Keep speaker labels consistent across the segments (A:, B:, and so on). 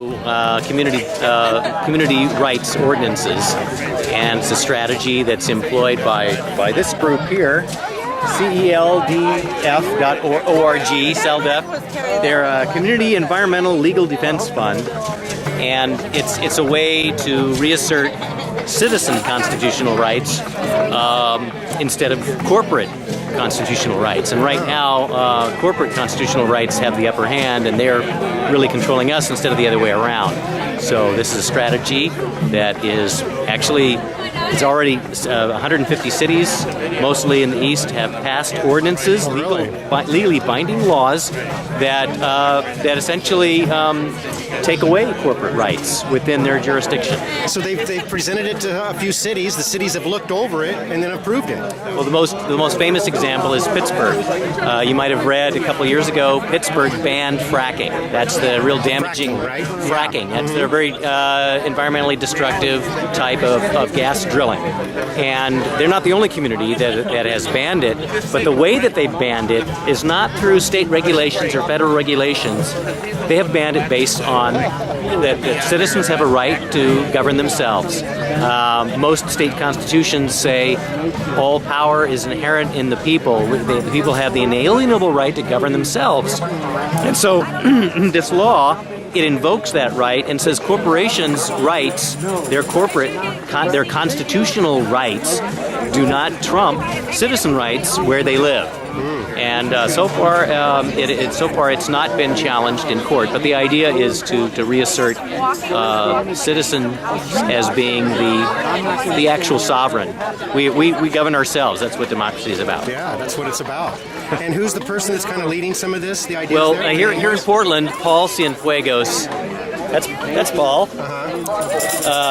A: Community rights ordinances, and it's a strategy that's employed by this group here, CELDF.org, CELDF. They're a Community Environmental Legal Defense Fund, and it's a way to reassert citizen constitutional rights instead of corporate constitutional rights. And right now, corporate constitutional rights have the upper hand, and they're really controlling us instead of the other way around. So this is a strategy that is actually, it's already 150 cities, mostly in the East, have passed ordinances, legally binding laws that essentially take away corporate rights within their jurisdiction.
B: So they've presented it to a few cities. The cities have looked over it and then approved it.
A: Well, the most famous example is Pittsburgh. You might have read a couple years ago, Pittsburgh banned fracking. That's the real damaging fracking. That's the very environmentally destructive type of gas drilling. And they're not the only community that has banned it, but the way that they've banned it is not through state regulations or federal regulations. They have banned it based on that citizens have a right to govern themselves. Most state constitutions say all power is inherent in the people. The people have the inalienable right to govern themselves. And so this law, it invokes that right and says corporations' rights, their constitutional rights, do not trump citizen rights where they live. And so far it's not been challenged in court. But the idea is to reassert citizens as being the actual sovereign. We govern ourselves. That's what democracy is about.
B: Yeah, that's what it's about. And who's the person that's kind of leading some of this? The idea.
A: Well, here in Portland, Paul Cienfuegos. That's Paul.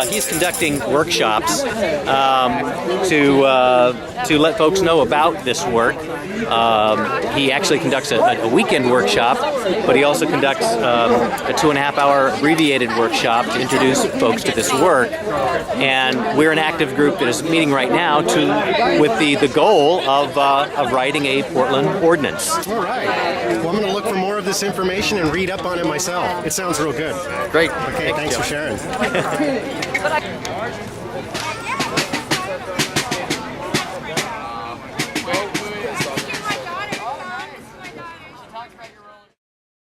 A: He's conducting workshops to let folks know about this work. He actually conducts a weekend workshop, but he also conducts a 2.5-hour abbreviated workshop to introduce folks to this work. And we're an active group that is meeting right now with the goal of writing a Portland ordinance.
B: All right. Well, I'm going to look for more of this information and read up on it myself. It sounds real good.
A: Great.
B: Okay, thanks for sharing.